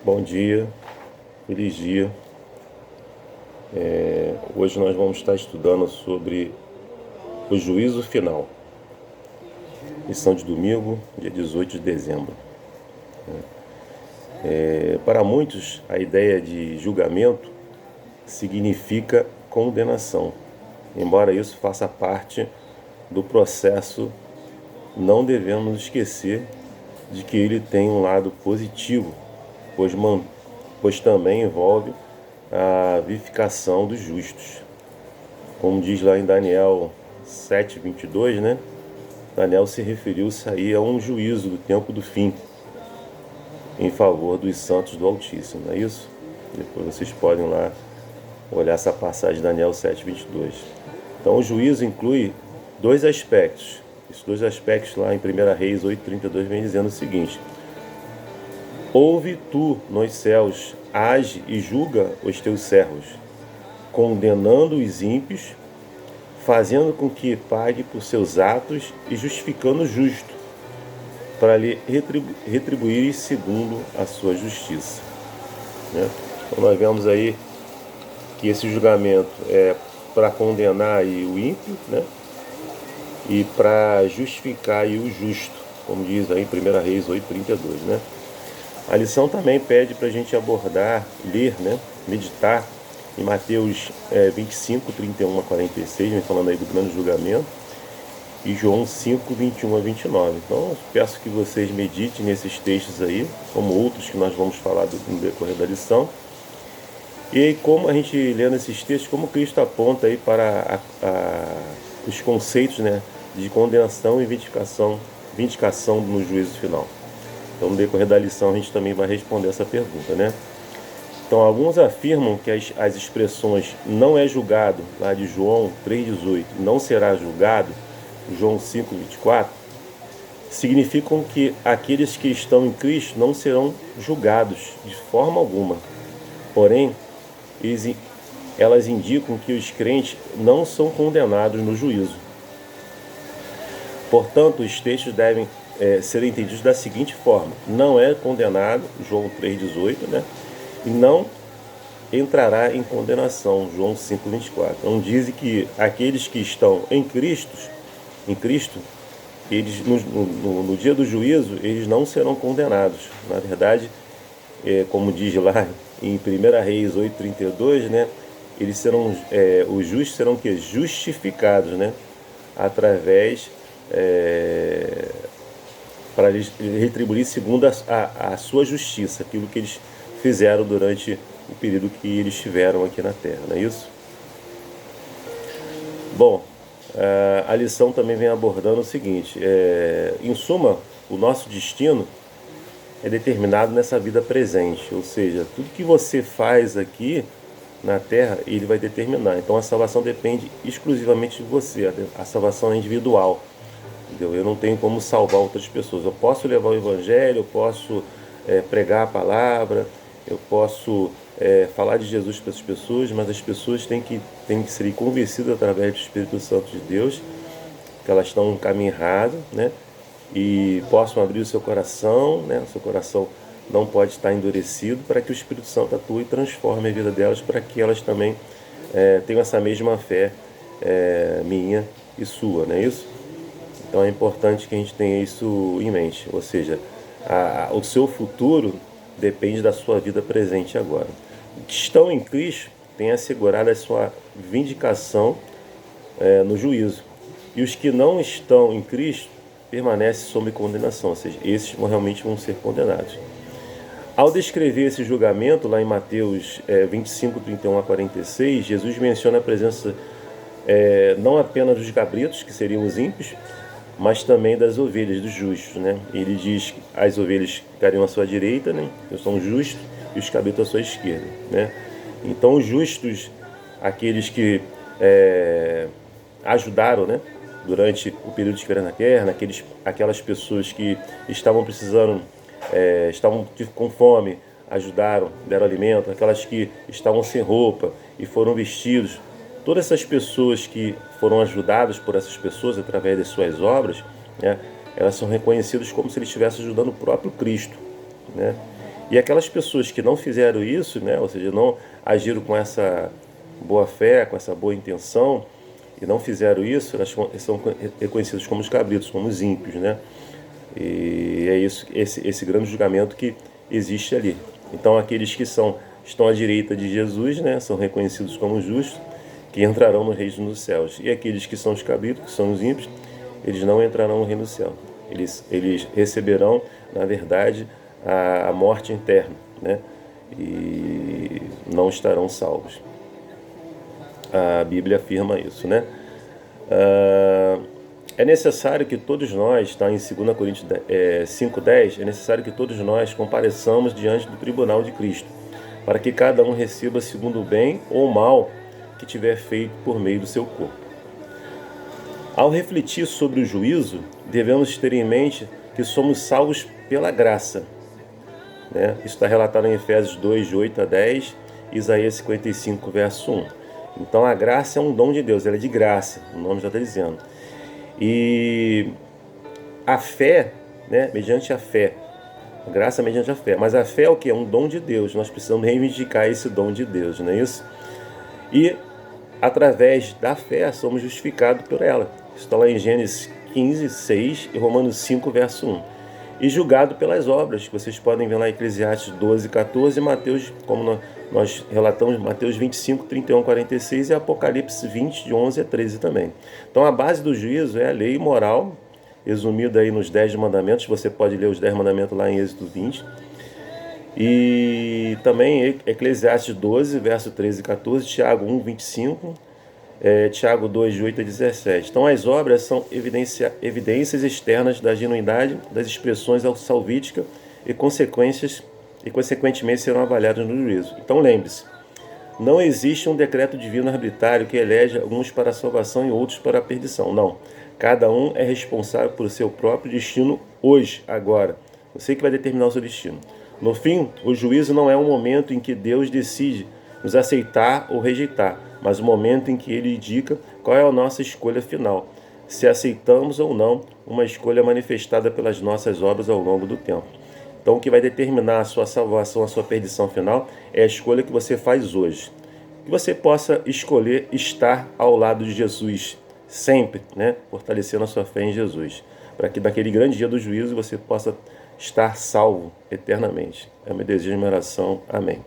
Bom dia, feliz dia. Hoje nós vamos estar estudando sobre o juízo final. Lição de domingo, dia 18 de dezembro. Para muitos, a ideia de julgamento significa condenação. Embora isso faça parte do processo, não devemos esquecer de que ele tem um lado positivo, pois também envolve a vivificação dos justos. Como diz lá em Daniel 7:22, né? Daniel se referiu-se aí a um juízo do tempo do fim, em favor dos santos do Altíssimo, não é isso? Depois vocês podem lá olhar essa passagem de Daniel 7:22. Então o juízo inclui dois aspectos. Esses dois aspectos lá em 1 Reis 8:32 vem dizendo o seguinte: ouve tu nos céus, age e julga os teus servos, condenando os ímpios, fazendo com que pague por seus atos e justificando o justo, para lhe retribuir segundo a sua justiça. Né? Então nós vemos aí que esse julgamento é para condenar aí o ímpio, né? E para justificar aí o justo, como diz aí em 1 Reis 8:32, né? A lição também pede para a gente abordar, ler, né? Meditar em Mateus 25:31-46, vem falando aí do grande julgamento, e João 5:21-29. Então eu peço que vocês meditem nesses textos aí, como outros que nós vamos falar no decorrer da lição. E como a gente lendo esses textos, como Cristo aponta aí para os conceitos, né, de condenação e vindicação no juízo final. Então no decorrer da lição a gente também vai responder essa pergunta, né? Então alguns afirmam que as expressões não é julgado, lá de João 3:18, não será julgado, João 5:24, significam que aqueles que estão em Cristo não serão julgados de forma alguma. Porém, elas indicam que os crentes não são condenados no juízo. Portanto, os textos devem ser entendidos da seguinte forma: não é condenado, João 3:18, né? E não entrará em condenação, João 5:24. Então dizem que aqueles que estão em Cristo, eles no dia do juízo, eles não serão condenados. Na verdade, como diz lá em 1 Reis 8:32, né? Eles serão, os justos serão que justificados, né? Através para eles retribuir segundo a sua justiça, aquilo que eles fizeram durante o período que eles estiveram aqui na Terra, não é isso? Bom, a lição também vem abordando o seguinte: em suma, o nosso destino é determinado nessa vida presente, ou seja, tudo que você faz aqui na Terra, ele vai determinar. Então a salvação depende exclusivamente de você, a salvação é individual. Entendeu? Eu não tenho como salvar outras pessoas. Eu posso levar o Evangelho, eu posso pregar a palavra, eu posso falar de Jesus para as pessoas, mas as pessoas têm que ser convencidas através do Espírito Santo de Deus, que elas estão no caminho errado, né? E possam abrir o seu coração, né? O seu coração não pode estar endurecido, para que o Espírito Santo atue e transforme a vida delas, para que elas também tenham essa mesma fé minha e sua, não é isso? Então é importante que a gente tenha isso em mente, ou seja, o seu futuro depende da sua vida presente agora. Os que estão em Cristo têm assegurado a sua vindicação no juízo, e os que não estão em Cristo permanecem sob condenação, ou seja, esses realmente vão ser condenados. Ao descrever esse julgamento, lá em Mateus 25:31-46, Jesus menciona a presença não apenas dos cabritos, que seriam os ímpios, mas também das ovelhas, dos justos, né? Ele diz que as ovelhas ficariam à sua direita, né? Eu sou justo, e os cabritos à sua esquerda, né? Então os justos, aqueles que ajudaram, né? Durante o período de estiveram na terra, aquelas pessoas que estavam precisando, estavam com fome, ajudaram, deram alimento, aquelas que estavam sem roupa e foram vestidos. Todas essas pessoas que foram ajudadas por essas pessoas através das suas obras, né, elas são reconhecidas como se eles estivessem ajudando o próprio Cristo, né? E aquelas pessoas que não fizeram isso, né, ou seja, não agiram com essa boa fé, com essa boa intenção, e não fizeram isso, elas são reconhecidas como os cabritos, como os ímpios, né? E é isso, esse grande julgamento que existe ali. Então aqueles que estão à direita de Jesus, né, são reconhecidos como justos, que entrarão no reino dos céus. E aqueles que são os cabritos, que são os ímpios, eles não entrarão no reino do céu. Eles receberão, na verdade, a morte eterna, né? E não estarão salvos. A Bíblia afirma isso, né? É necessário que todos nós, está em 2 Coríntios 5,10, é necessário que todos nós compareçamos diante do tribunal de Cristo, para que cada um receba segundo o bem ou o mal que tiver feito por meio do seu corpo. Ao refletir sobre o juízo, devemos ter em mente que somos salvos pela graça, né? Isso está relatado em Efésios 2, de 8 a 10, Isaías 55, verso 1. Então a graça é um dom de Deus, ela é de graça, o nome já está dizendo. E a fé, né, mediante a fé, a graça mediante a fé, mas a fé é o que? É um dom de Deus, nós precisamos reivindicar esse dom de Deus, não é isso? E através da fé somos justificados por ela. Isso está lá em Gênesis 15, 6 e Romanos 5, verso 1. E julgado pelas obras, que vocês podem ver lá em Eclesiastes 12, 14 e Mateus, como nós relatamos, Mateus 25, 31, 46 e Apocalipse 20, de 11 a 13 também. Então a base do juízo é a lei moral, resumida aí nos 10 mandamentos, você pode ler os 10 mandamentos lá em Êxodo 20. E também Eclesiastes 12, verso 13 e 14, Tiago 1, 25, Tiago 2, de 8 a 17. Então as obras são evidências externas da genuidade das expressões salvíficas e consequentemente serão avaliadas no juízo. Então lembre-se, não existe um decreto divino arbitrário que elege alguns para a salvação e outros para a perdição. Não. Cada um é responsável por seu próprio destino hoje, agora. Você que vai determinar o seu destino. No fim, o juízo não é um momento em que Deus decide nos aceitar ou rejeitar, mas o momento em que Ele indica qual é a nossa escolha final, se aceitamos ou não uma escolha manifestada pelas nossas obras ao longo do tempo. Então, o que vai determinar a sua salvação, a sua perdição final, é a escolha que você faz hoje. Que você possa escolher estar ao lado de Jesus sempre, né? Fortalecendo a sua fé em Jesus, para que naquele grande dia do juízo você possa estar salvo eternamente. É o meu desejo e minha oração. Amém.